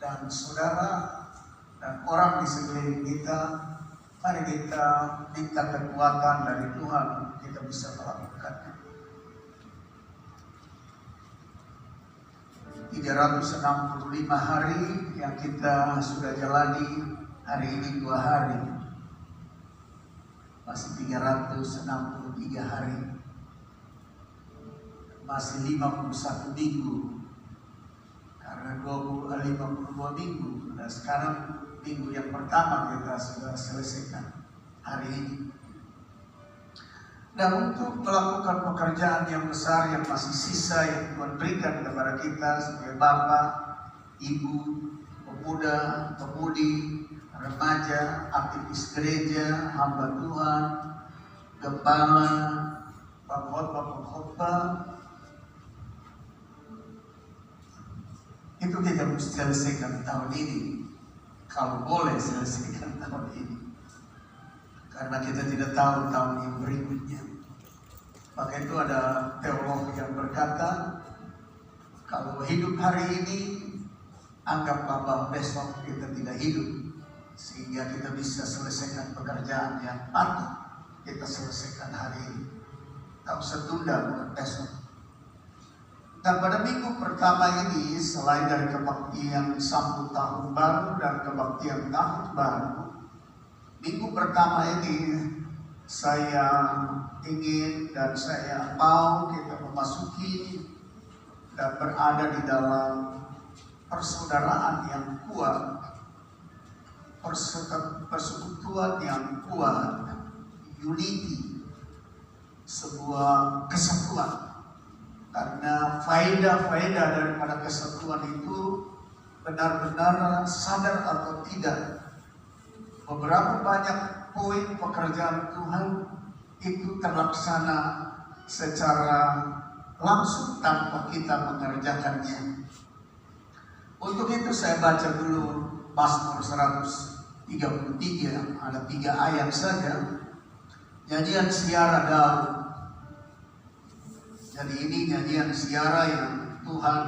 dan saudara dan orang di sekeliling kita. Mari kita minta kekuatan dari Tuhan untuk kita bisa melakukannya. 365 hari yang kita sudah jalani, hari ini 2 hari, masih 363 hari, masih 51 minggu, karena 52 minggu. Dan sekarang minggu yang pertama kita sudah selesaikan hari ini. Dan untuk melakukan pekerjaan yang besar yang masih sisa yang Tuhan berikan kepada kita sebagai bapak, ibu, pemuda, pemudi, remaja, aktivis gereja, hamba Tuhan, gembala, pengkhotbah, itu kita mesti selesaikan tahun ini. Kalau boleh selesaikan tahun ini, karena kita tidak tahu tahun yang berikutnya. Maka itu ada teolog yang berkata, kalau hidup hari ini, anggaplah bahwa besok kita tidak hidup, sehingga kita bisa selesaikan pekerjaan yang patut kita selesaikan hari ini. Tak usah tunda bukan besok. Dan pada minggu pertama ini, selain dari kebaktian sambut tahun baru dan kebaktian tahun baru, minggu pertama ini saya ingin dan saya mau kita memasuki dan berada di dalam persaudaraan yang kuat, persekutuan yang kuat, unity, sebuah kesatuan. Karena faedah-faedah daripada kesatuan itu benar-benar sadar atau tidak, beberapa banyak poin pekerjaan Tuhan itu terlaksana secara langsung tanpa kita mengerjakannya. Untuk itu saya baca dulu Mazmur 133, ada 3 ayat saja. Nyanyian Siara Daud. Jadi ini nyanyian siara yang Tuhan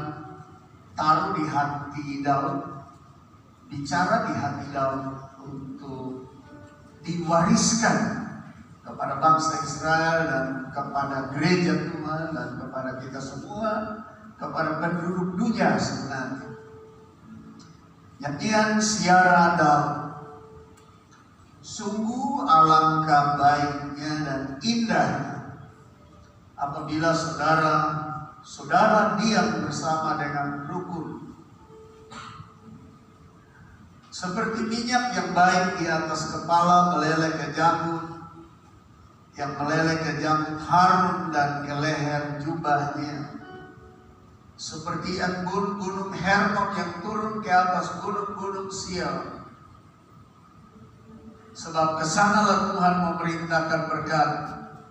taruh di hati Daud, bicara di hati Daud untuk diwariskan kepada bangsa Israel dan kepada gereja Tuhan dan kepada kita semua, kepada penduduk dunia sebenarnya. Nyanyian siara Daud. Sungguh alangkah baiknya dan indahnya apabila saudara diam bersama dengan rukun, seperti minyak yang baik di atas kepala meleleh ke janggut, yang meleleh ke janggut harum dan ke leher jubahnya, seperti embun gunung Hermon yang turun ke atas gunung-gunung Sion. Sebab kesanalah Tuhan memerintahkan berkat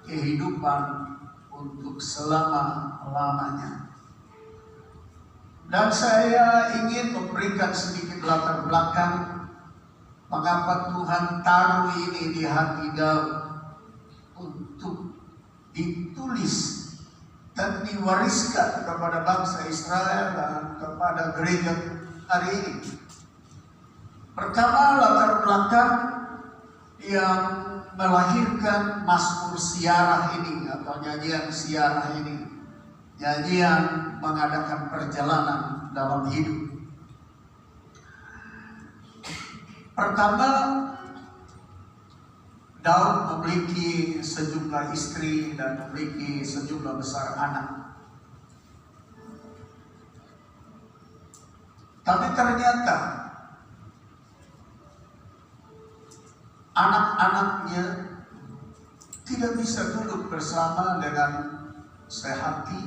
kehidupan untuk selama-lamanya. Dan saya ingin memberikan sedikit latar belakang mengapa Tuhan taruh ini di hati Daud untuk ditulis dan diwariskan kepada bangsa Israel dan kepada gereja hari ini. Pertama, latar belakang yang melahirkan Mazmur Siarah ini atau nyanyian siarah ini, nyanyian mengadakan perjalanan dalam hidup. Pertama, Daud memiliki sejumlah istri dan memiliki sejumlah besar anak. Tapi ternyata anak-anaknya tidak bisa duduk bersama dengan sehati,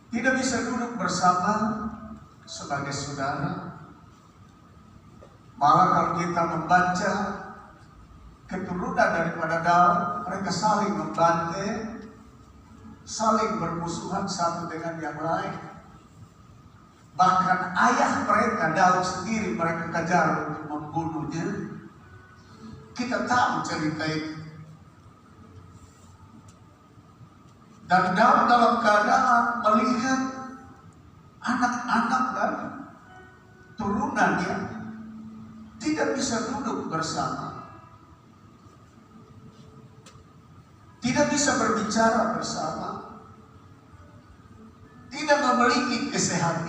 tidak bisa duduk bersama sebagai saudara. Malah kalau kita membaca keturunan daripada Daud, mereka saling membantai, saling bermusuhan satu dengan yang lain. Bahkan ayah mereka, Daud sendiri, mereka kejar untuk membunuhnya. Kita tahu cerita itu. Dan Daud dalam keadaan melihat keturunannya tidak bisa duduk bersama, tidak bisa berbicara bersama, tidak memiliki kesehatan.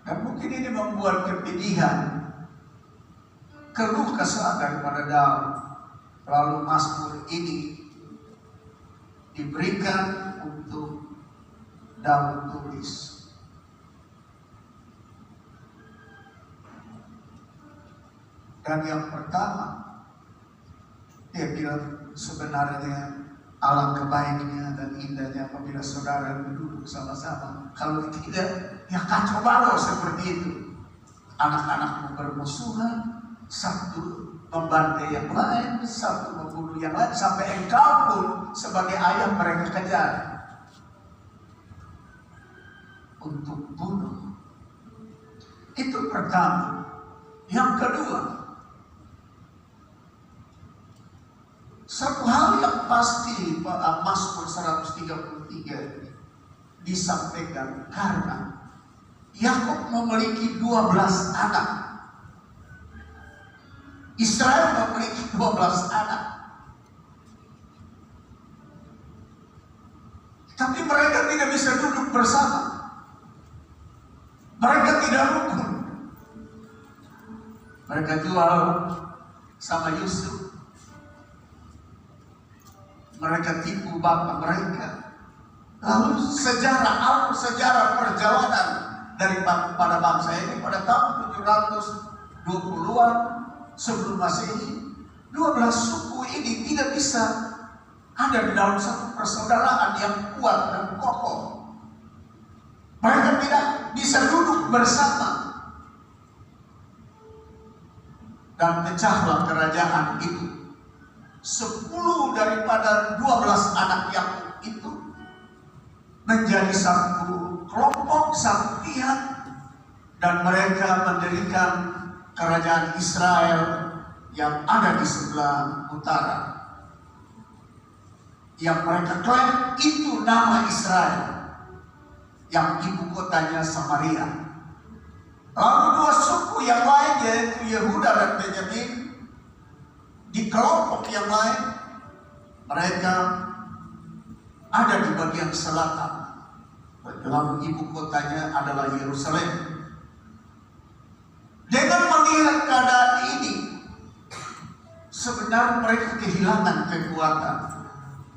Dan mungkin ini membuat kepedihan, keluh kesah daripada Daud. Lalu Mazmur ini diberikan untuk Daud tulis. Dan yang pertama, dia bilang sebenarnya alangkah baiknya dan indahnya apabila saudara duduk sama-sama. Kalau tidak, ya kacau balau seperti itu. Anak-anakmu bermusuhan, satu membantai yang lain, satu membunuh yang lain, sampai engkau pun sebagai ayah mereka kejar untuk bunuh. Itu pertama. Yang kedua, satu hal yang pasti Mazmur 133 disampaikan karena Yakub memiliki 12 anak. Israel memiliki 12 anak. Tapi mereka tidak bisa duduk bersama. Mereka tidak rukun. Mereka jual sama Yusuf. Mereka tipu bapak mereka. Lalu sejarah perjalanan pada bangsa ini pada tahun 720-an sebelum Masehi, 12 suku ini tidak bisa ada di dalam satu persaudaraan yang kuat dan kokoh. Mereka tidak bisa duduk bersama. Dan pecahlah kerajaan itu. 10 daripada 12 anak Yakub itu menjadi satu kelompok, satu pihak, dan mereka mendirikan kerajaan Israel yang ada di sebelah utara. Yang mereka klaim itu nama Israel, yang ibu kotanya Samaria. Lalu 2 suku yang lain yaitu Yehuda dan Benyamin di kelompok yang lain, mereka ada di bagian selatan. Lalu ibu kotanya adalah Yerusalem. Dengan melihat keadaan ini, sebenarnya mereka kehilangan kekuatan.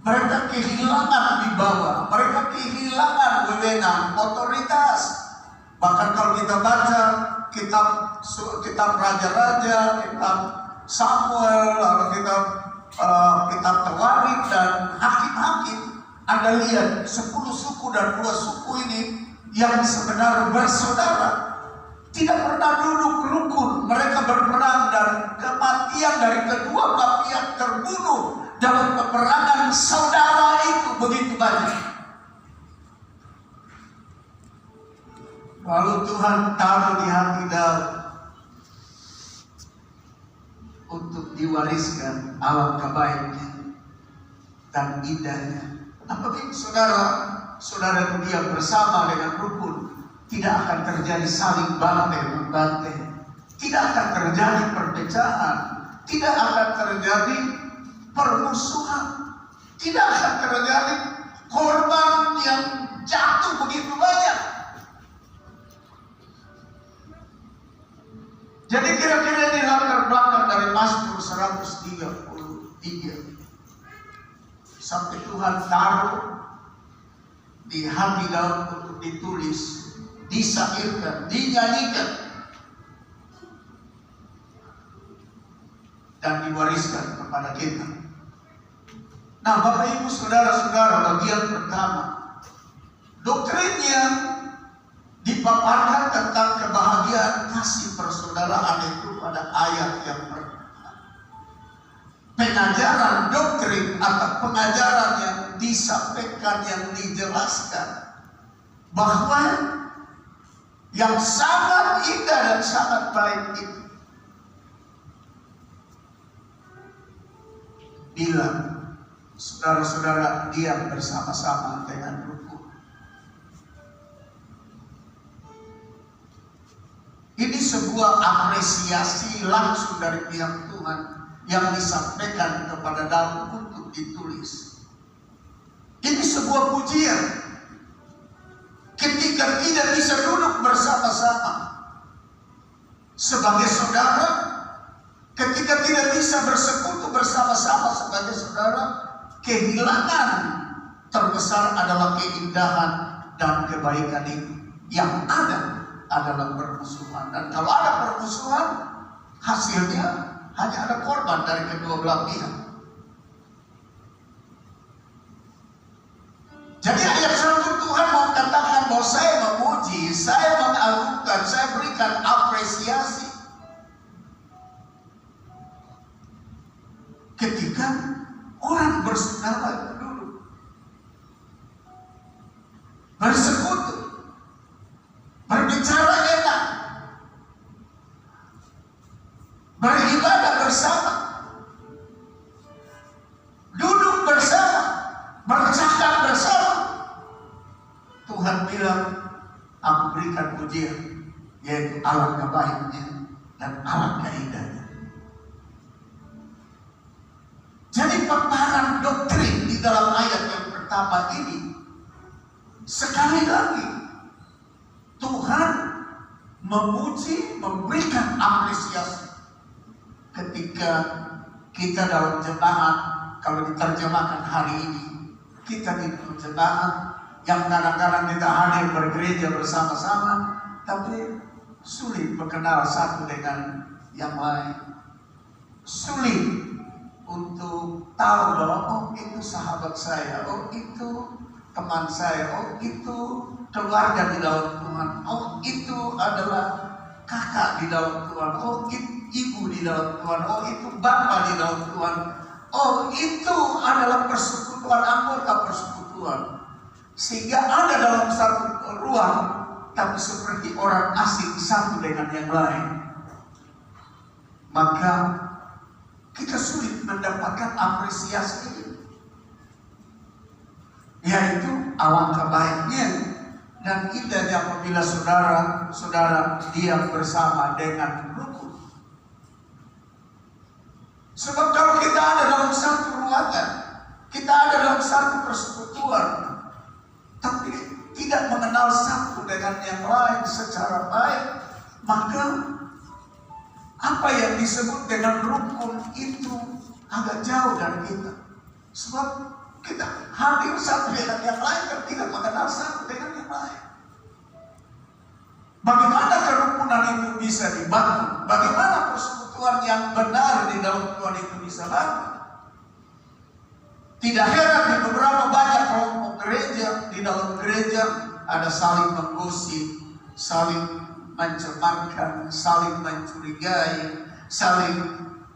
Mereka kehilangan wibawa. Mereka kehilangan wewenang, otoritas. Bahkan kalau kita baca kitab raja-raja, kitab Samuel, lalu kitab Tawarik dan hakim-hakim, Anda lihat 10 suku dan 2 suku ini yang sebenarnya bersaudara tidak pernah duduk rukun. Mereka berperang dan kematian dari kedua belah pihak terbunuh dalam peperangan saudara itu begitu banyak. Lalu Tuhan taruh di hati Daud untuk diwariskan alangkah baiknya dan indahnya apabila saudara dia bersama dengan rukun, tidak akan terjadi saling bantai-membantai, tidak akan terjadi perpecahan, tidak akan terjadi permusuhan, tidak akan terjadi korban yang jatuh begitu banyak. Jadi kira-kira ini latar belakang dari Mazmur 133 sampai Tuhan taruh di hati Daud untuk ditulis, disairkan, dinyanyikan dan diwariskan kepada kita. Nah, Bapak Ibu Saudara-saudara, bagian pertama, doktrinnya dipaparkan tentang kebahagiaan kasih persaudaraan itu pada ayat yang pertama. Pengajaran doktrin atau pengajaran yang disampaikan, yang dijelaskan bahwa yang sangat indah dan sangat baik itu bila saudara-saudara diam bersama-sama dengan rukun. Ini sebuah apresiasi langsung dari pihak Tuhan yang disampaikan kepada Daud untuk ditulis. Ini sebuah pujian. Ketika tidak bisa duduk bersama-sama sebagai saudara, ketika tidak bisa bersekutu bersama-sama sebagai saudara, kehilangan terbesar adalah keindahan dan kebaikan itu. Yang ada adalah permusuhan, dan kalau ada permusuhan, hasilnya hanya ada korban dari kedua belah pihak. Jadi ayat 1 Tuhan mau katakan bahwa saya memuji, saya mengagungkan, saya berikan apresiasi ketika orang bersaudara duduk bersekutu, berbicara enak, beribadah bersama, duduk bersama, bercakap bersama. Tuhan bilang, aku berikan pujian, yaitu alangkah baiknya dan alangkah indahnya. Jadi paparan doktrin di dalam ayat yang pertama ini, sekali lagi Tuhan memuji, memberikan apresiasi ketika kita dalam jemaat. Kalau diterjemahkan hari ini, kita di jemaat yang kadang-kadang kita hadir bergereja bersama-sama, tapi sulit mengenal satu dengan yang lain. Sulit untuk tahu bahwa oh itu sahabat saya, oh itu teman saya, oh itu keluarga di dalam Tuhan, oh itu adalah kakak di dalam Tuhan, oh itu ibu di dalam Tuhan, oh itu bapak di dalam Tuhan, oh itu adalah persekutuan, anggota persekutuan. Sehingga ada dalam satu ruang, tapi seperti orang asing satu dengan yang lain. Maka kita sulit mendapatkan apresiasi ini, yaitu alangkah baiknya dan indahnya apabila saudara-saudara diam bersama dengan rukun. Sebab kalau kita ada dalam satu ruangan, kita ada dalam satu persekutuan, tapi tidak mengenal satu dengan yang lain secara baik, maka apa yang disebut dengan rukun itu agak jauh dari kita. Sebab kita hadir satu dengan yang lain dan tidak mengenal satu dengan yang lain. Bagaimana kerukunan itu bisa dibangun? Bagaimana persekutuan yang benar di dalam Tuhan itu bisa bangun? Tidak heran di beberapa banyak kelompok gereja, di dalam gereja ada saling menggosip, saling mencemarkan, saling mencurigai, saling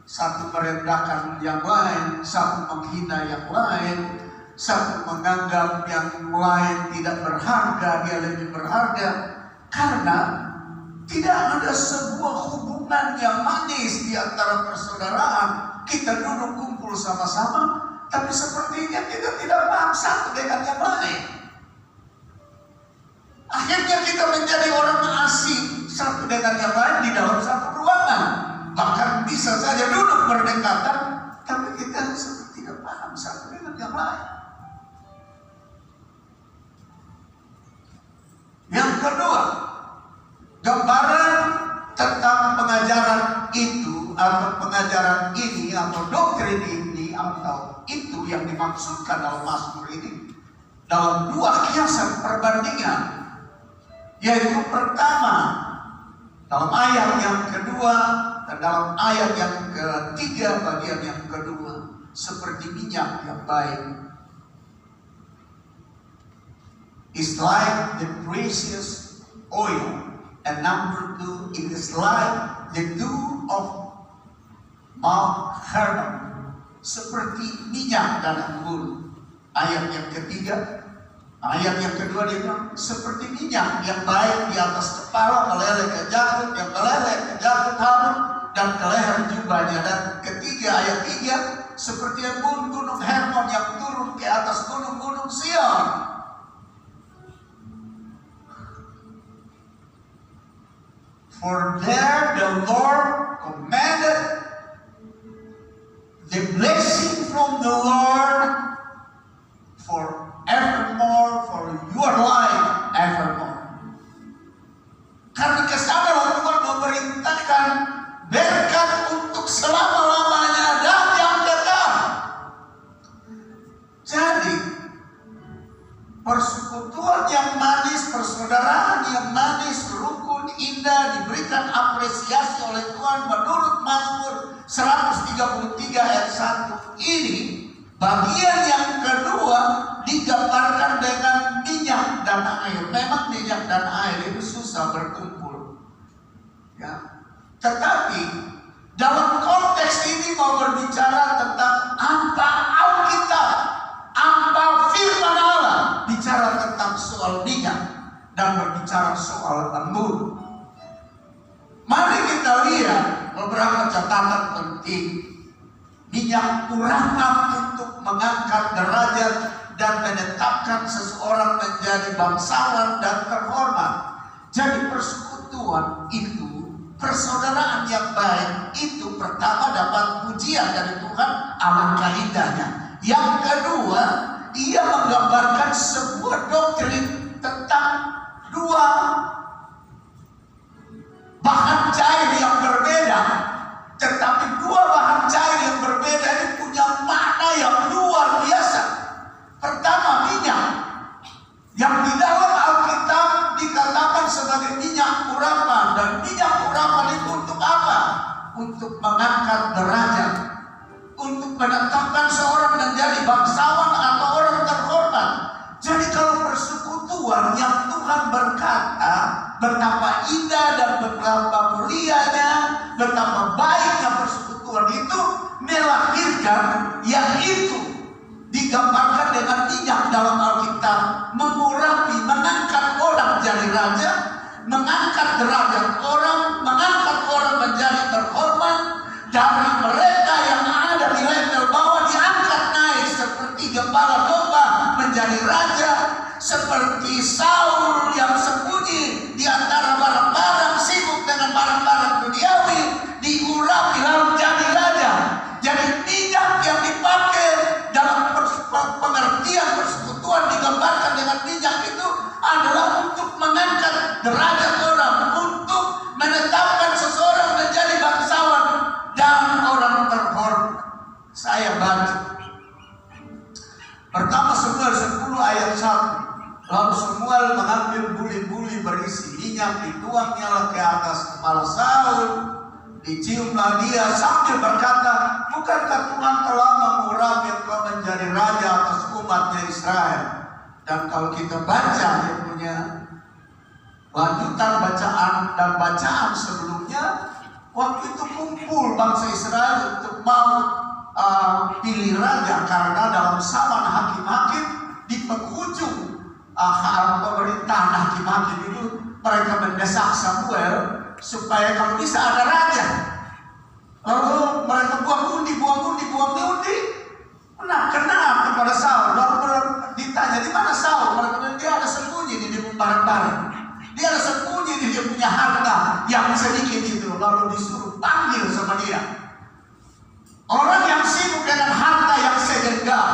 satu merendahkan yang lain, satu menghina yang lain, satu menganggap yang lain tidak berharga, dia lebih berharga, karena tidak ada sebuah hubungan yang manis di antara persaudaraan. Kita duduk kumpul sama-sama, tapi sepertinya kita tidak paham satu dengan yang lain. Akhirnya kita menjadi orang asing satu dengan yang lain di dalam satu ruangan. Bahkan bisa saja duduk berdekatan, tapi kita seperti tidak paham satu dengan yang lain. Yang kedua, gambaran tentang pengajaran itu atau pengajaran ini atau doktrin ini atau itu yang dimaksudkan dalam Mazmur ini dalam dua kiasan perbandingan, yaitu pertama dalam ayat yang kedua dan dalam ayat yang ketiga bagian yang kedua, seperti minyak yang baik. It's like the precious oil. And number 2, it is like the dew of Mount Hermon, seperti minyak dan anggur. Ayat yang ketiga, ayat yang kedua dia bilang seperti minyak yang baik di atas kepala meleleh ke jakut, yang meleleh ke jakut Harun dan ke leher jubahnya. Dan ketiga, ayat 3, seperti embun gunung Hermon yang turun ke atas gunung-gunung Sion. For there the Lord commanded the blessing from the Lord forevermore, for your life evermore. Karena kesadaran Tuhan memerintahkan berkat untuk selama-lamanya dan yang kekal. Jadi persekutuan yang manis, persaudaraan yang manis, rukun, indah, diberikan apresiasi oleh Tuhan menurut Mazmur 133 ayat 1 ini. Bagian yang kedua digambarkan dengan minyak dan air. Memang minyak dan air itu susah berkumpul, ya. Tetapi dalam konteks ini mau berbicara tentang apa Alkitab, apa firman Allah bicara tentang soal minyak dan berbicara soal anggur. Mari kita lihat beberapa catatan penting. Minyak urapan untuk mengangkat derajat dan menetapkan seseorang menjadi bangsawan dan terhormat. Jadi persekutuan itu, persaudaraan yang baik itu pertama dapat pujian dari Tuhan, alangkah indahnya. Yang kedua, ia menggambarkan sebuah doktrin tentang dua bahan cair yang berbeda. Tetapi dua bahan cair yang berbeda ini punya makna yang luar biasa. Pertama, minyak yang di dalam Alkitab dikatakan sebagai minyak urapan. Dan minyak urapan itu untuk apa? Untuk mengangkat derajat, untuk menetapkan seorang menjadi bangsawan atau orang terhormat. Jadi kalau persekutuan yang Tuhan berkata betapa indah dan betapa mulianya, betapa baiknya persekutuan itu melahirkan, yaitu digambarkan dengan minyak dalam Alkitab, mengurapi, mengangkat orang jadi raja, mengangkat derajat orang, mengangkat orang menjadi terhormat. Dari mereka yang ada di level bawah diangkat naik seperti gembala domba menjadi raja, seperti Saul yang sembunyi di antara barang-barang, sibuk dengan barang-barang duniawi, diurapi lalu jadi raja. Jadi minyak yang dipakai dalam pengertian persekutuan digambarkan dengan minyak itu adalah untuk mengangkat derajat orang, untuk menetapkan seseorang menjadi bangsawan dan orang terhormat. Saya baca pertama Samuel 10 ayat 1. Lalu Samuel mengambil buli-buli berisi minyak, dituangnya ke atas kepala Saul, diciumlah dia sambil berkata, bukankah Tuhan telah mengurapi engkau menjadi raja atas umatnya Israel? Dan kalau kita baca dia punya lanjutan bacaan dan bacaan sebelumnya, waktu itu kumpul bangsa Israel untuk mau pilih raja, karena dalam zaman hakim-hakim di penghujung pemerintahan hakim-hakim itu mereka mendesak Samuel supaya kalau bisa ada raja. Lalu mereka buang undi. Nah, kenapa kepada Saul? Lalu ditanya, di mana Saul? Mereka bilang, dia ada sembunyi di barang-barang. Dia ada sembunyi di dia punya harta yang sedikit itu. Lalu disuruh panggil sama dia. Orang yang sibuk dengan harta yang segenggam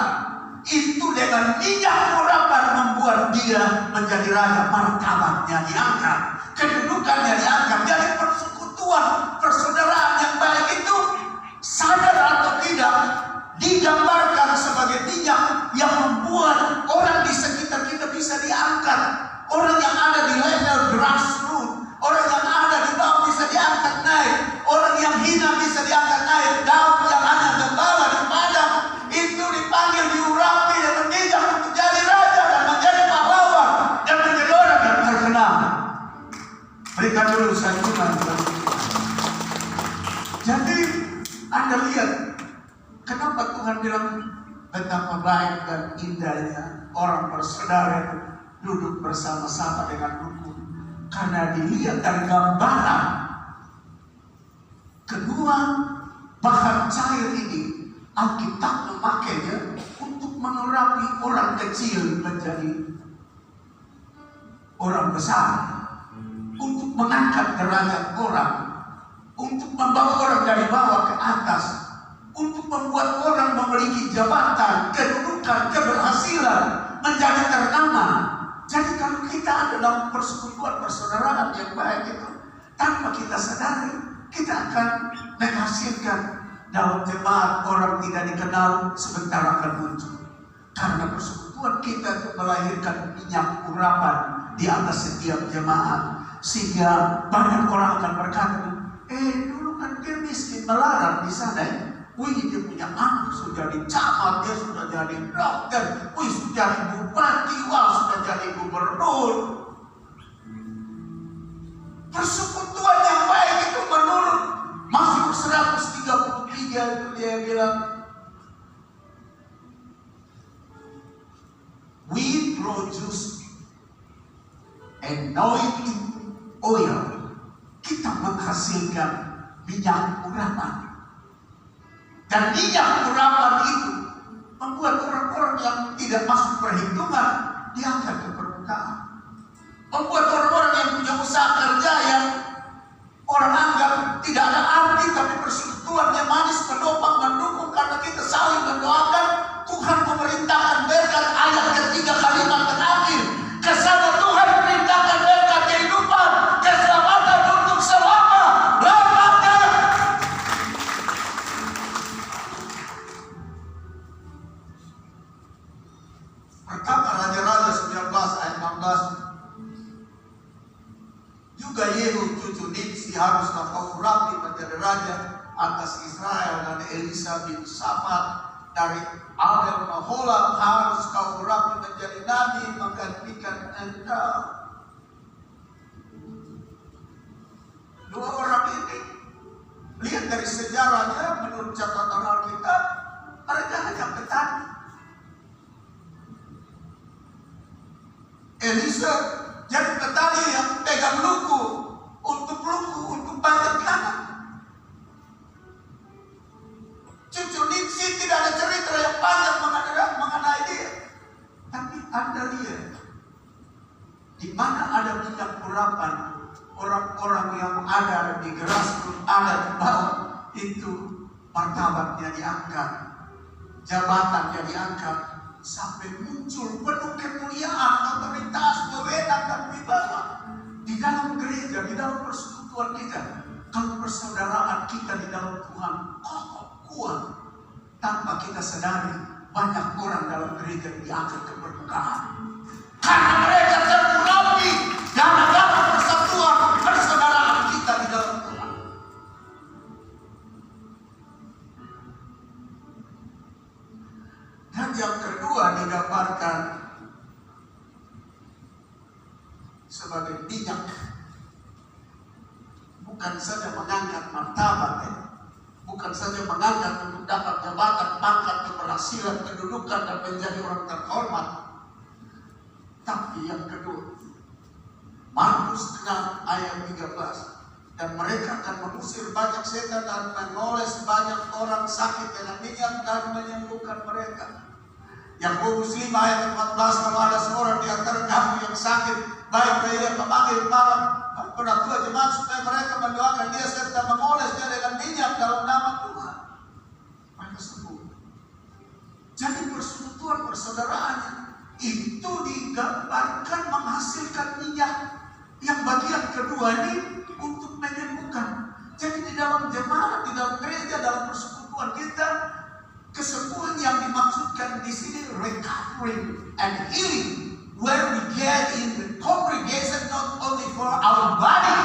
itu dengan minyak urapan membuat dia menjadi raja. Martabatnya diangkat, kedudukannya diangkat. Jadi persekutuan, persaudaraan yang baik itu, sadar atau tidak, digambarkan sebagai minyak yang membuat orang di sekitar kita bisa diangkat. Orang yang ada di level grassroots, orang yang ada di bawah bisa diangkat naik, orang yang hina bisa diangkat naik. Daud yang hanya gembala di padang itu dipanggil, diurapi dan minyak untuk jadi raja dan menjadi pahlawan dan menjadi orang yang terkenal. Berikan dulu sanjungan. Jadi Anda lihat kenapa Tuhan bilang betapa baik dan indahnya orang bersaudara duduk bersama-sama dengan rukun. Karena dilihat dari gambaran kedua bahan cair ini, Alkitab memakainya untuk mengurapi orang kecil menjadi orang besar. untuk mengangkat derajat orang, untuk membawa orang dari bawah ke atas, untuk membuat orang memiliki jabatan, kedudukan, keberhasilan, menjadi ternama. Jadi kalau kita ada dalam persekutuan persaudaraan yang baik itu, tanpa kita sadari, kita akan menghasilkan dalam jemaat orang tidak dikenal sebentar akan muncul. Karena persekutuan kita itu melahirkan minyak urapan di atas setiap jemaat, sehingga banyak orang akan berkata, dulu kan dia miskin melarat di sana ya. Wih, dia punya anak sudah jadi camat, dia sudah jadi dokter, wih sudah jadi bupati, wah sudah jadi gubernur. Persekutuan yang baik itu menurut Mazmur 133 itu dia bilang, we produce anointing oil. Kita menghasilkan minyak urapan. Dan minyak urapan itu membuat orang-orang yang tidak masuk perhitungan diangkat ke permukaan. Membuat orang-orang yang punya usaha kerja yang orang anggap tidak ada arti, tapi persekutuannya manis, menopang, mendukung, karena kita saling mendoakan. Tuhan memerintahkan berkat, ayat ketiga kalimat terakhir, kesana Tuhan memerintahkan berkat kehidupan, keselamatan untuk selama-lamanya. Pertama Raja-Raja 19 ayat 16, juga Yehu cucu Nimsi haruslah kau rapi menjadi raja atas Israel, dan Elisa bin Safat dari Abel Mahola harus kau rapi menjadi nabi menggantikan engkau. Dua orang ini, lihat dari sejarahnya menurut catatan Alkitab, mereka hanya petani. Elisa jadi petani yang pegang luku untuk banyak tanah. Cucu Nimsi tidak ada cerita yang panjang mengenai dia, tapi Anda lihat di mana ada minyak urapan, orang-orang yang ada di grassroots, ada di bawah itu martabatnya diangkat, jabatannya diangkat, sampai muncul penuh kemuliaan, otoritas, wewenang dan wibawa di dalam gereja, di dalam persekutuan kita. Kalau persaudaraan kita di dalam Tuhan kokoh kuat, tanpa kita sadari banyak orang dalam gereja yang diangkat ke permukaan karena mereka terurapi dalam persatuan persaudaraan kita di dalam Tuhan. Dan yang kedua digambarkan sebagai minyak, bukan saja mengangkat martabat, bukan saja mengangkat untuk dapat jabatan, pangkat, keberhasilan, kedudukan, dan menjadi orang terhormat. Tapi yang kedua, Markus 6 ayat 13, dan mereka akan mengusir banyak setan dan mengoles banyak orang sakit dengan minyak dan menyembuhkan mereka. Yakobus 5 ayat 14, kalau ada seorang di antara kamu yang sakit, baik ia memanggil para penatua jemaat supaya mereka mendoakan dia serta mengolesnya dengan minyak dalam nama Tuhan, maka sembuh. Jadi persekutuan persaudaraannya itu digambarkan menghasilkan minyak yang bagian kedua ini untuk menyembuhkan. Jadi di dalam jemaat, di dalam gereja, dalam persekutuan kita, kesembuhan yang dimaksudkan di sini recovery and healing, where we get in the congregation not only for our body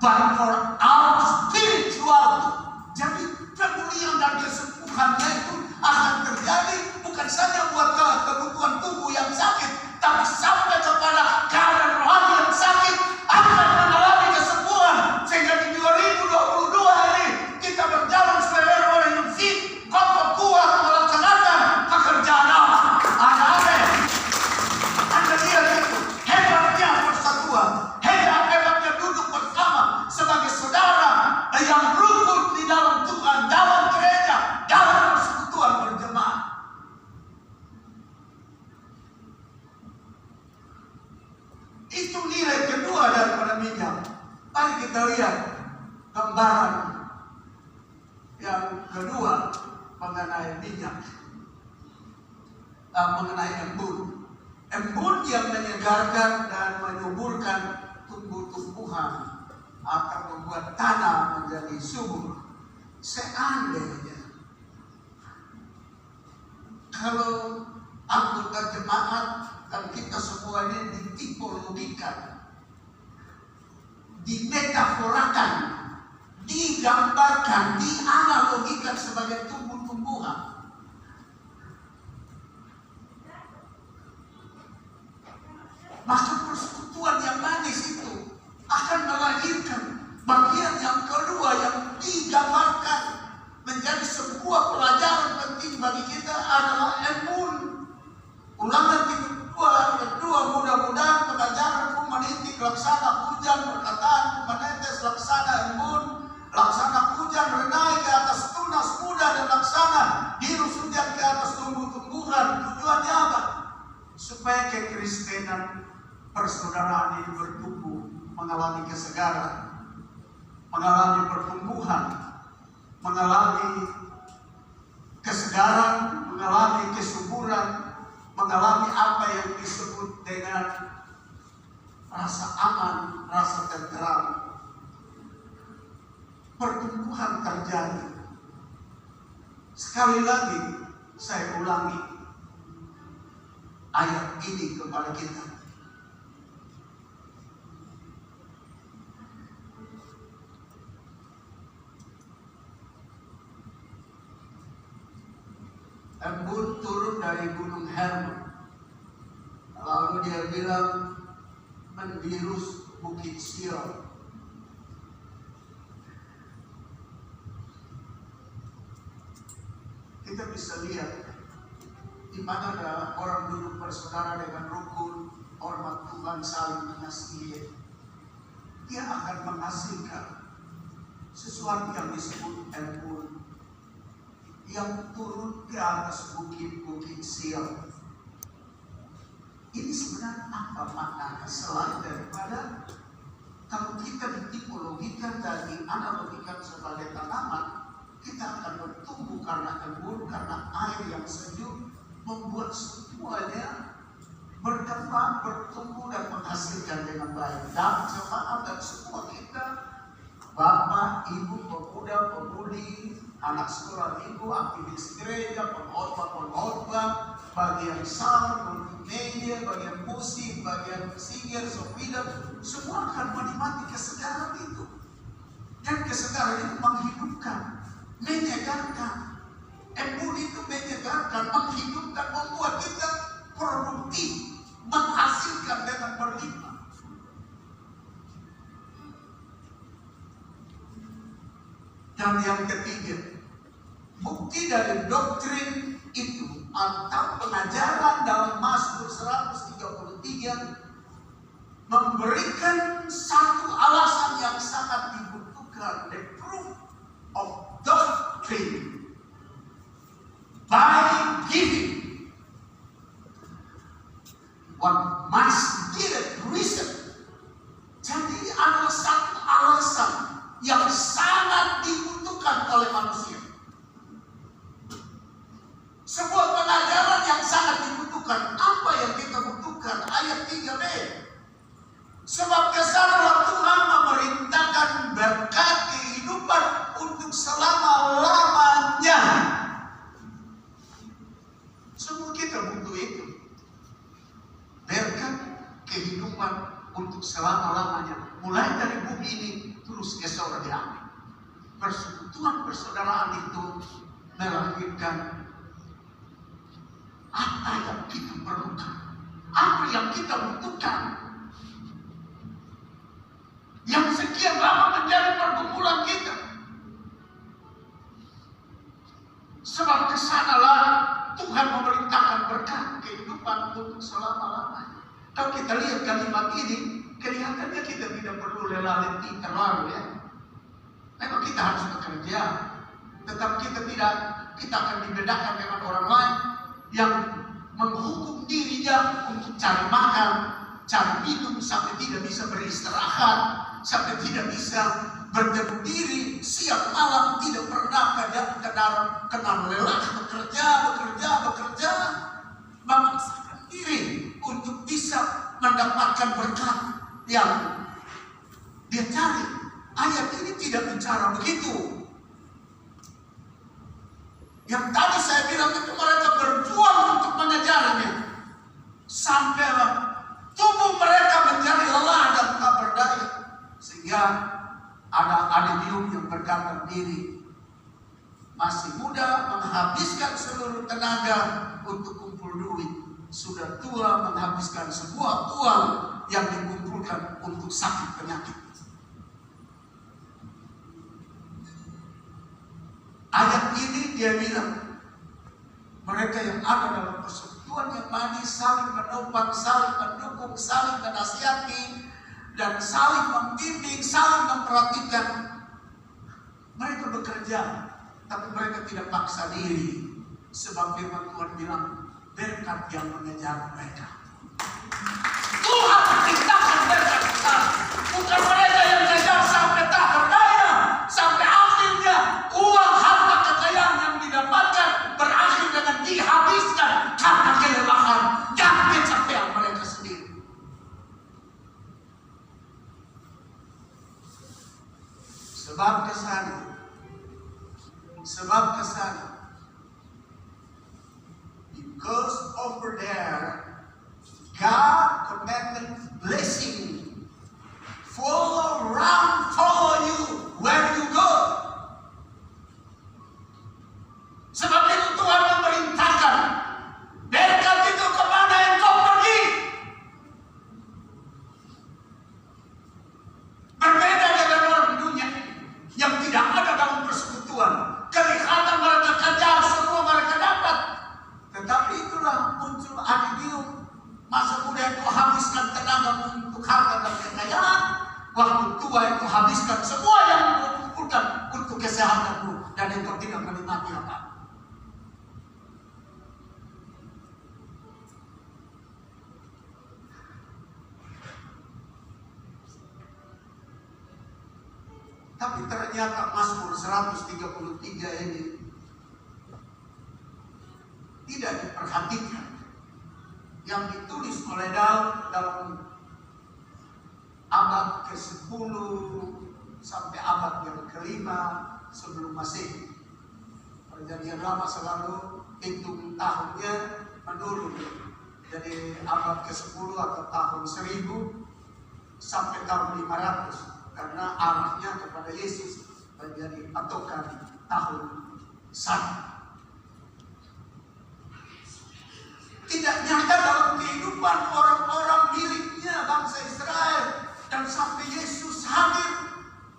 but for our spirituality. Jadi pemulihan dan kesembuhannya itu akan terjadi bukan saja buat kebutuhan tubuh yang sakit, tapi sampai kepada keadaan rohani yang sakit akan mengalami kesembuhan, sehingga di 2022 ini kita berjalan sebagai orang yang fit, kokoh, kuat melaksanakan pekerjaan Allah. Amin. Anda lihat itu hebatnya persatuan, hebatnya duduk bersama sebagai saudara yang rukun di dalam Tuhan, dalam gereja, dalam persekutuan berjemaat. Itu nilai kedua daripada minyak. Mari kita lihat gambaran yang kedua mengenai minyak, mengenai embun. Embun yang menyegarkan dan menyuburkan tumbuh-tumbuhan akan membuat tanah menjadi subur. Seandainya kalau anggota jemaat dan kita semua ini ditipologikan, dimetaforakan, digambarkan, dianalogikan sebagai tumbuh-tumbuhan, maka persekutuan yang manis itu akan melahirkan bagian yang kedua yang digambarkan menjadi sebuah pelajaran penting bagi kita adalah embun. Ulangan 32 mudah-mudahan pelajaranku menitik laksana hujan, perkataanku menetes laksana embun, laksana hujan renai ke atas tunas muda dan laksana dirus hujan ke atas tumbuh-tumbuhan. Tujuannya apa? Supaya kekristenan persaudaraan ini bertumbuh, mengalami kesegaran, mengalami pertumbuhan, mengalami kesegaran, mengalami kesuburan, mengalami apa yang disebut dengan rasa aman, rasa tenteram. Pertumbuhan terjadi. Sekali lagi saya ulangi ayat ini kepada kita. Embun turun dari gunung Hermon. Lalu dia bilang mendirus bukit Sion. Kita bisa lihat di mana ada orang duduk bersaudara dengan rukun, hormat Tuhan, saling mengasihi. Dia akan menghasilkan sesuatu yang disebut embun yang turun ke atas bukit-bukit Sion. Ini sebenarnya apa maknanya selain daripada kalau kita ditipologikan dan dianalogikan sebagai tanaman, kita akan bertumbuh karena embun, karena air yang sejuk membuat semuanya berkembang, bertumbuh dan menghasilkan dengan baik. Dan jemaat dan semua kita, bapak, ibu, pemuda, pemudi, anak sekolah minggu, aktivis gereja, pengkhotbah, bagian sound, multimedia, bagian musik, bagian singer, sopida, semua akan menikmati kesegaran itu. Dan kesegaran itu menghidupkan, menyegarkan. Embun itu menyegarkan, menghidupkan, membuat kita produktif, menghasilkan dengan berlimpah. Dan yang ketiga, bukti dari doktrin itu atau pengajaran dalam Mazmur 133 memberikan satu alasan yang sangat dibutuhkan, the proof of doctrine by giving one must give it reason. Jadi ada satu alasan yang sangat dibutuhkan oleh manusia. Sebuah pengajaran yang sangat dibutuhkan. Apa yang kita butuhkan? Ayat 3b. Sebab kesadaran Tuhan memerintahkan berkat kehidupan untuk selama-lamanya. Semua kita butuh itu. Berkat kehidupan untuk selama-lamanya. Mulai dari bumi ini terus ke surga. Persekutuan persaudaraan itu melahirkan apa yang kita perlukan, apa yang kita butuhkan, yang sekian lama menjadi pergumulan kita. Sebab kesanalah Tuhan memerintahkan berkat kehidupan untuk selama-lamanya. Kalau kita lihat kalimat ini, kelihatannya kita tidak perlu lelah letih terlalu ya. Memang kita harus bekerja, tetapi kita akan dibedakan dengan orang lain yang menghukum dirinya untuk cari makan, cari minum, sampai tidak bisa beristirahat, sampai tidak bisa berdiam diri siang malam, tidak pernah kenal lelah, bekerja, memaksakan diri untuk bisa mendapatkan berkat yang dia cari. Ayat ini tidak bicara begitu. Yang tadi saya bilang itu mereka berjuang untuk mengejarnya, sampai tubuh mereka menjadi lelah dan tak berdaya, sehingga ada Adidium yang berkata diri, masih muda menghabiskan seluruh tenaga untuk kumpul duit, sudah tua menghabiskan sebuah uang yang dikumpulkan untuk sakit penyakit. Ayat ini dia bilang, mereka yang ada dalam persekutuan yang manis, saling menopang, saling mendukung, saling menasihati, dan saling membimbing, saling memperhatikan. Mereka bekerja, tapi mereka tidak paksa diri, sebab firman Tuhan bilang, berkat yang mengejar mereka. Tuhan menciptakan berkat kita, bukan mereka yang kejar sampai tak berdaya, sampai akhirnya uang harta kekayaan yang didapatkan berakhir dengan dihabiskan karena kelelahan dan kecapean mereka sendiri. Sebab kesana, because over there, God commanded blessing, follow you where you go. Sebab itu Tuhan memerintahkan, berkat itu kemana engkau pergi. Berbeda dengan orang dunia yang tidak ada dalam persekutuan. Kelihatan mereka kejar, semua mereka dapat. Tetapi itulah muncul Adidium. Masa muda itu habiskan tenaga untuk harta dan kekayaan. Waktu tua itu habiskan semua yang kau kumpulkan untuk kesehatanmu. Dan engkau tidak menikmati apa. Tapi ternyata Mazmur 133 ini tidak diperhatikan. Yang ditulis oleh Daud dalam abad ke-10 sampai abad yang ke-5 sebelum Masehi. Perjanjian Lama selalu hitung tahunnya menurun. Jadi abad ke-10 atau tahun 1000 sampai tahun 500. Karena arahnya kepada Yesus menjadi patokan tahun 1. Tidak nyata dalam kehidupan orang-orang miliknya bangsa Israel, dan sampai Yesus hadir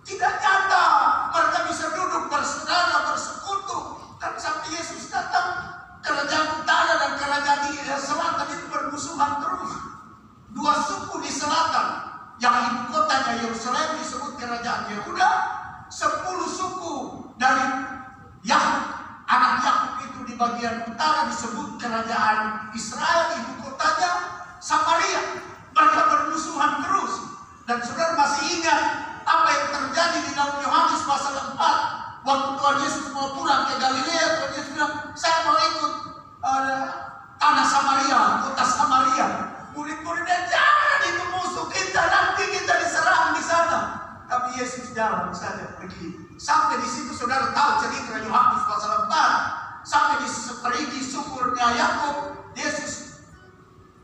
tidak nyata mereka bisa duduk bersaudara, bersekutu. Dan sampai Yesus datang, kerajaan utara dan kerajaan di selatan itu bermusuhan terus. Dua suku di selatan yang ibu kotanya Yerusalem disebut kerajaan Yehuda, 10 suku dari Yakub, anak Yakub itu di bagian utara disebut kerajaan Israel, ibu kotanya Samaria. Mereka bermusuhan terus. Dan saudara masih ingat apa yang terjadi di dalam Yohanes pasal 4 waktu Tuhan Yesus mau pulang ke Galilea. Tuhan Yesus bilang, saya mau ikut tanah Samaria, kota Samaria. Murid-muridnya, jangan, itu musuh kita, nanti kita diserang di sana. Tapi Yesus jalan saja pergi. Sampai di situ saudara tahu cerita Yohanes pasal 4. Sampai di seperigi sumurnya Yakub, Yesus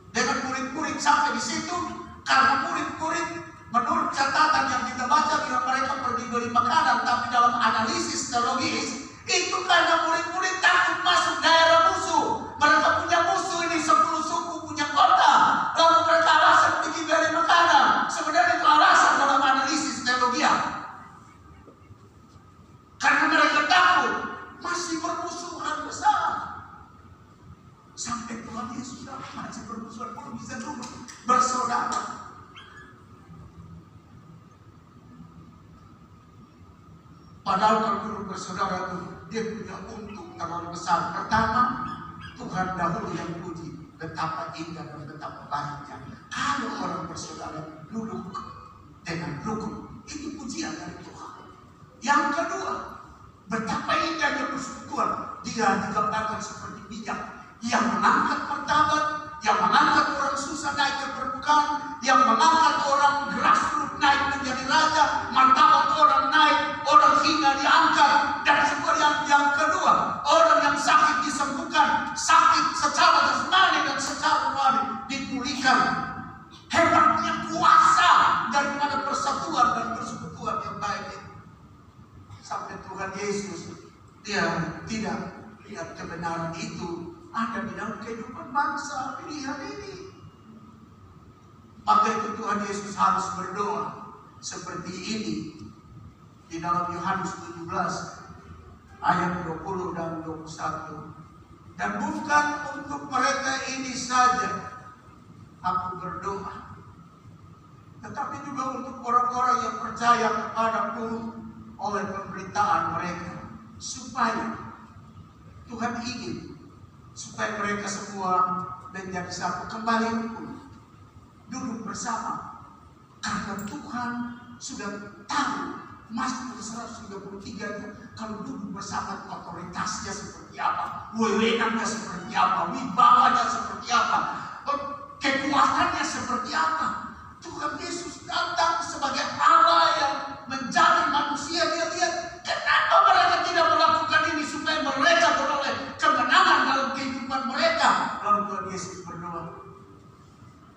dengan murid-murid sampai di situ. Karena murid-murid menurut catatan yang kita baca bila mereka pergi beli makanan, tapi dalam analisis teologis itu karena murid-murid takut masuk daerah musuh. Mereka punya musuh ini, 10 suku punya kota, lalu mereka alasan pergi beli makanan. Sebenarnya itu alasan dalam analisis teologi. Karena mereka takut masih bermusuhan besar. Sampai Tuhan Yesus masih bermusuhan, belum bisa duduk bersaudara. Padahal kalau duduk bersaudara itu dia punya untung terlalu besar. Pertama, Tuhan dahulu yang puji betapa indah dan betapa baiknya. Kalau orang Yang kedua, betapa indahnya persekutuan. Dia digambarkan seperti minyak yang mengangkat martabat, yang mengangkat orang susah naik ke permukaan, yang mengangkat orang grassroots naik menjadi raja, martabat orang naik, orang hina diangkat, dan sebenarnya yang kedua, orang yang sakit disembuhkan, sakit secara jasmani dan secara rohani dipulihkan. Hebatnya kuasa daripada persatuan dan persekutuan yang baik itu. Sampai Tuhan Yesus, dia tidak lihat kebenaran itu ada di dalam kehidupan bangsa pilihan ini. Maka itu Tuhan Yesus harus berdoa seperti ini di dalam Yohanes 17 ayat 20 dan 21. Dan bukan untuk mereka ini saja aku berdoa, tetapi juga untuk orang-orang yang percaya kepadaku oleh pemberitaan mereka, supaya Tuhan ingin supaya mereka semua menjadi satu kembali pun duduk bersama, karena Tuhan sudah tahu Mazmur 133 kalau duduk bersama otoritasnya seperti apa, wewenangnya seperti apa, wibawanya seperti apa, kekuatannya seperti apa. Tuhan Yesus datang sebagai Allah yang mencari manusia. Dia lihat kenapa mereka tidak melakukan ini supaya mereka beroleh kemenangan dalam kehidupan mereka. Lalu Tuhan Yesus berdoa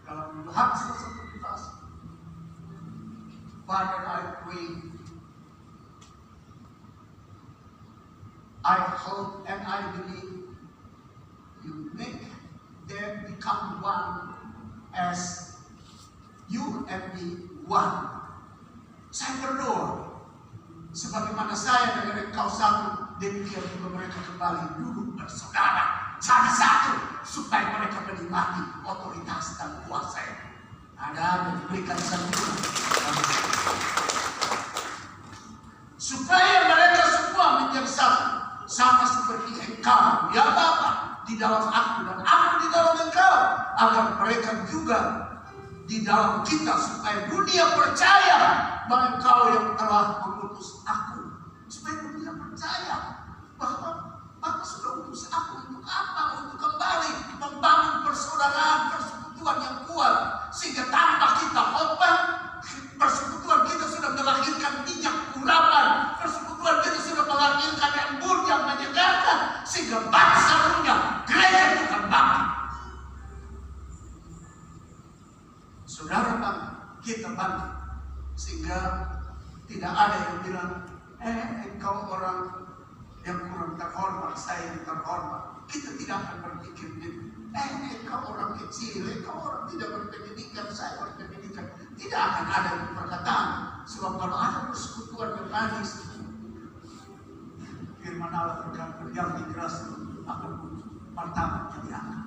dalam Yohanes 1:17, Father, I pray, I hope and I believe you make them become one as you and me one. Saya berdoa sebagaimana saya dengan engkau satu, demikian juga mereka kembali duduk bersaudara jadi satu, supaya mereka menikmati otoritas dan kuasa ada diberikan santunan, supaya mereka semua menjadi satu, sama seperti engkau ya Bapa di dalam aku dan aku di dalam engkau, agar mereka juga di dalam kita, supaya dunia percaya bahwa engkau yang telah mengutus aku. Supaya dunia percaya bahwa Bapa sudah utus aku untuk apa? Untuk kembali membangun persaudaraan, persekutuan yang kuat, sehingga tanpa kita khotbah, persekutuan kita sudah melahirkan minyak urapan, persekutuan kita sudah melahirkan embun yang menyegarkan, sehingga bangsa dunia, gereja Tuhan bangkit. Saudara bangkit, kita bangkit, sehingga tidak ada yang bilang, engkau orang yang kurang terhormat, saya yang terhormat. Kita tidak akan berpikir begitu. Engkau orang kecil, engkau orang tidak berpendidikan, saya berpendidikan. Tidak akan ada perkataan. Sebab kalau ada persekutuan yang manis, firman Allah berkata, yang keras akan martabatnya diangkat.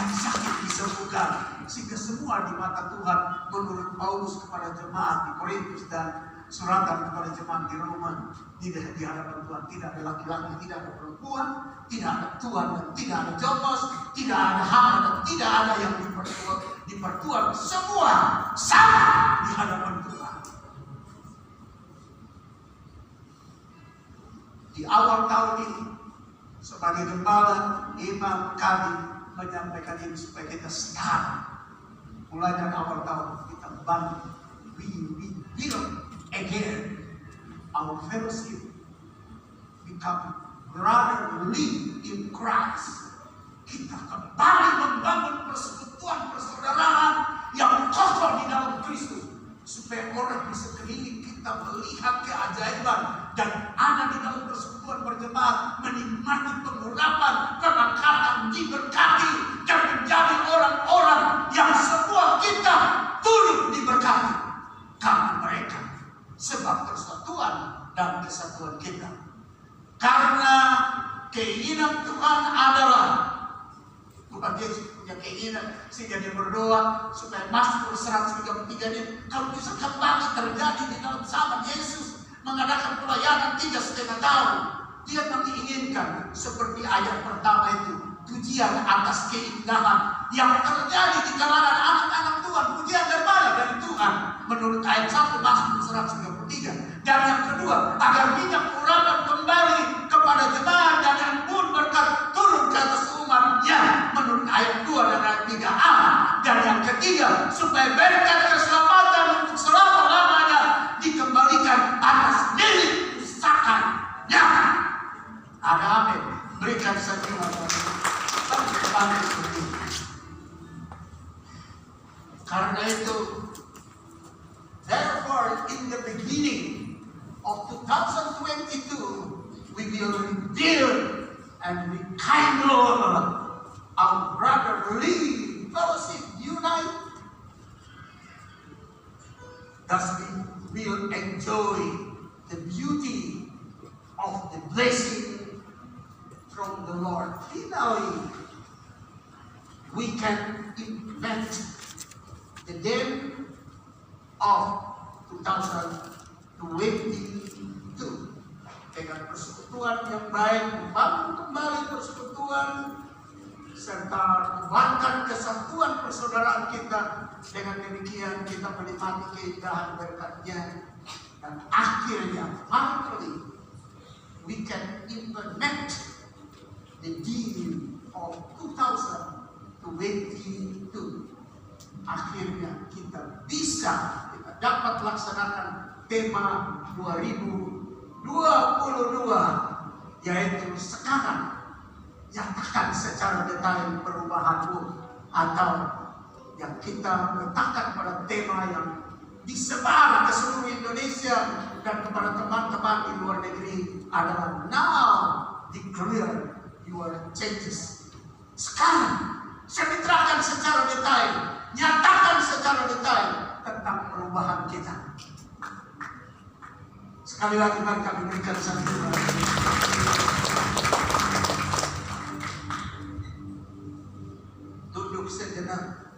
Yang sakit disembuhkan, sehingga semua di mata Tuhan, menurut Paulus kepada jemaat di Korintus dan suratan kepada jemaat di Roma, di hadapan Tuhan tidak ada laki-laki, tidak ada perempuan, tidak ada tuan dan tidak ada jobos, tidak ada hamba dan tidak ada yang dipertuan, semua sama di hadapan Tuhan. Di awal tahun ini, sebagai gembala, imam kami menyampaikan ini supaya kita start. Mulai dari awal tahun kita bangun, we build again our fellowship, become brotherly in Christ. Kita kembali membangun persekutuan persaudaraan yang kokoh di dalam Kristus, supaya orang di sekeliling kita melihat keajaiban dan ada di dalam persekutuan berjemaat, menikmati pengurapan, pengangkatan, diberkati dan menjadi orang-orang yang semua kita turut diberkati karena mereka, sebab persatuan dan kesatuan kita. Karena keinginan Tuhan adalah, Tuhan Yesus punya keinginan, sehingga dia berdoa supaya Mazmur 133 ini kalau bisa kembali terjadi di dalam zaman Yesus mengadakan pelayanan 3,5 tahun. Dia menginginkan seperti ayat pertama itu, pujian atas keindahan yang terjadi di kalangan anak-anak Tuhan. Pujian dari mana? Dari Tuhan. Menurut ayat 1 ketiga, supaya berkat keselamatan untuk selama-lamanya dikembalikan atas milik pusakanya. Ada amin. Berikan senyuman seperti itu. Karena itu, therefore, in the beginning of 2022, we will rebuild and rekindle our brotherly fellowship, unite. Thus we will enjoy the beauty of the blessing from the Lord. Finally, we can invent the day of 2022 dengan persekutuan yang baik, membangun kembali persekutuan serta kembangkan kesatuan persaudaraan kita. Dengan demikian kita menikmati keindahan berkat-Nya, dan akhirnya finally we can implement the deal of 2022. Akhirnya kita dapat melaksanakan tema 2022, yaitu sekarang. Nyatakan secara detail perubahanmu, atau yang kita letakkan pada tema yang disebar ke seluruh Indonesia dan kepada teman-teman di luar negeri adalah now declare your changes. Sekarang saya terangkan secara detail, nyatakan secara detail tentang perubahan kita. Sekali lagi mari kami berikan sanjungan. Tunduk sejenak.